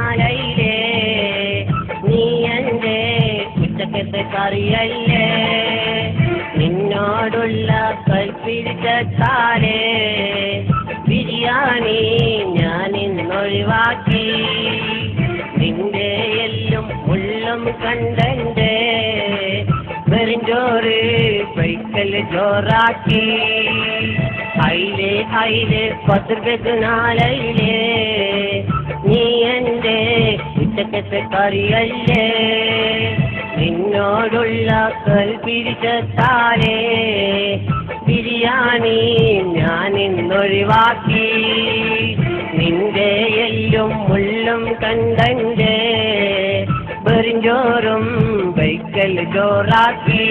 നാലയിലേ നീ എൻ്റെ ഉച്ചക്കത്തെ കറിയല്ലേ നിന്നോടുള്ള കൽപ്പിരിച്ചാലേ ബിരിയാണി ഞാൻ ഇന്നൊഴിവാക്കി നിന്റെ എല്ലും മുള്ളും കണ്ടെൻ്റെ വെറുംചോറ് പൈക്കൽ ചോറാക്കി അയിലേ അയിലേ 10 രൂപയ്ക്ക് നാലയിലേ നീ എൻ്റെ ഉച്ചക്കത്തെ കറിയല്ലേ നിന്നോടുള്ള കൽപ്പിരിച്ചാലേ ബിരിയാണി ഞാൻ ഇന്നൊഴിവാക്കി നിന്റെ എല്ലും മുള്ളും കണ്ടെൻ്റെ വെറുംചോറും പൈക്കൽ ചോറാക്കി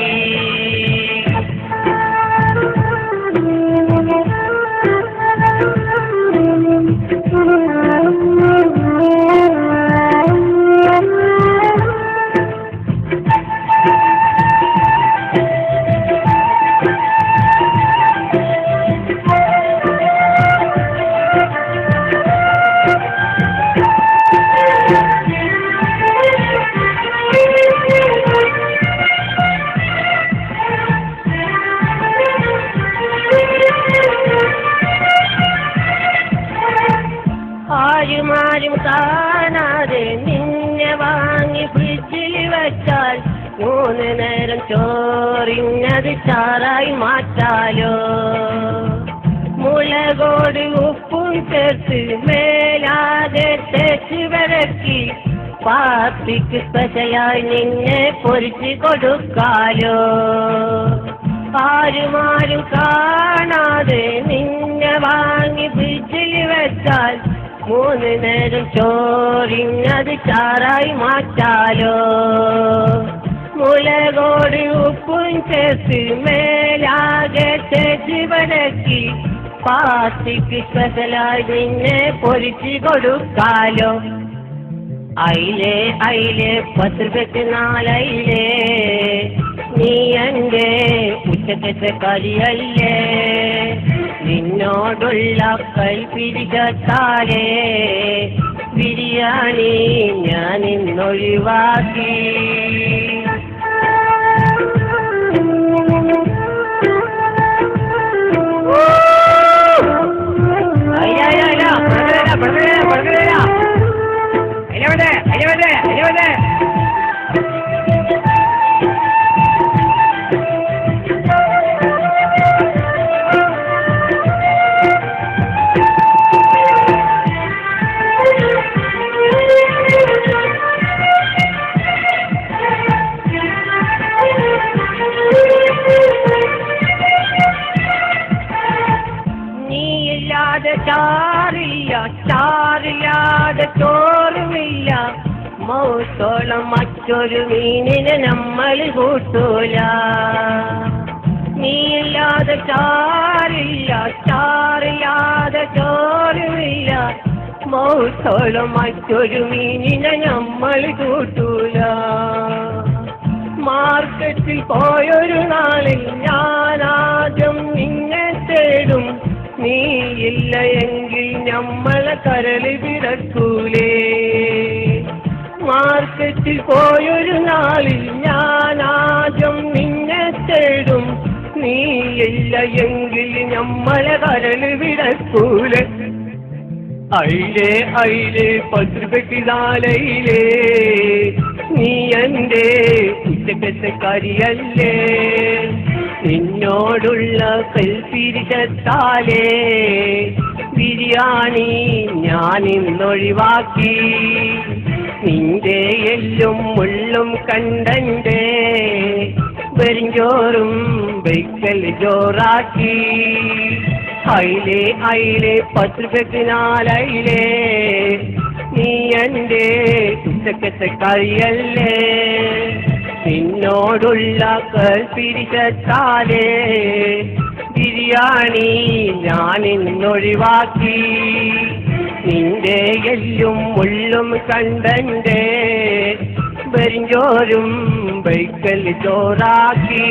ആരും കാണാതെ നിന്നെ വാങ്ങി ഫ്രിഡ്ജിൽ വെച്ചാൽ 3 നേരം ചോറിഞ്ഞത് ചാറായി മാറ്റാലോ മുളകോട് ഉപ്പും ചേർത്ത് മേലാതെ തേച്ച് വരക്കി പാർട്ടിക്ക് സ്പെഷ്യലായി നിന്നെ പൊരിച്ച് കൊടുക്കാലോ ആരും കാണാതെ നിന്നെ വാങ്ങി ഫ്രിഡ്ജിൽ വെച്ചാൽ 3 നേരം ചോറിഞ്ഞത് ചാറായി മാറ്റാലോ മുളകോട് ഉപ്പും ചേർത്ത് മേലാകെ തേച്ച് വരക്കി പാർട്ടിക്ക് സ്പെഷ്യലായി നിന്നെ പൊരിച്ച് കൊടുക്കാലോ അയിലേ അയിലേ 10 രൂപയ്ക്ക് നാലയിലേ നീ എൻ്റെ ഉച്ചക്കത്തെ കറിയല്ലേ നിന്നോടുള്ള കൽപ്പിരിച്ചാലേ ബിരിയാണി ഞാൻ ഇന്നൊഴിവാക്കി ചാറില്ലാതെ ചോറുമില്ല മൗത്തോളം മറ്റൊരു മീനിനെ നമ്മൾ കൂട്ടൂല നീയില്ലാതെ ചാറില്ലാതെ ചോറുമില്ല മൗത്തോളം മറ്റൊരു മീനിനെ നമ്മൾ കൂട്ടൂല മാർക്കറ്റിൽ പോയൊരു നാളിൽ ഞാനാദ്യം നിന്നെ തേടും നീയില്ല എങ്കിൽ നമ്മളെ കരളി വിടക്കൂലേ മാർക്കറ്റിൽ പോയൊരു നാളിൽ ഞാനാദ്യം നിന്നെ തേടും നീയില്ല എങ്കിൽ നമ്മളെ കരളി വിടക്കൂലേ അയിലേ അയിലേ 10 രൂപയ്ക്ക് നാലയിലേ നീ എൻ്റെ ഉച്ചക്കത്തെ കറിയല്ലേ നിന്നോടുള്ള കൽപ്പിരിച്ചാലേ ബിരിയാണി ഞാൻ ഇന്നൊഴിവാക്കി നിന്റെ എല്ലും മുള്ളും കണ്ടെൻ്റെ വെറുംചോറും പൈക്കൽ ചോറാക്കി അയിലേ അയിലേ 10 രൂപയ്ക്ക് നാലയിലേ നീ എൻ്റെ ഉച്ചക്കത്തെ കറിയല്ലേ നിന്നോടുള്ള കൽപ്പിരിച്ചാലേ ബിരിയാണി ഞാൻ ഇന്നൊഴിവാക്കി നിന്റെ എല്ലും മുള്ളും കണ്ടെൻ്റെ വെറുംചോറും പൈക്കൽ ചോറാക്കി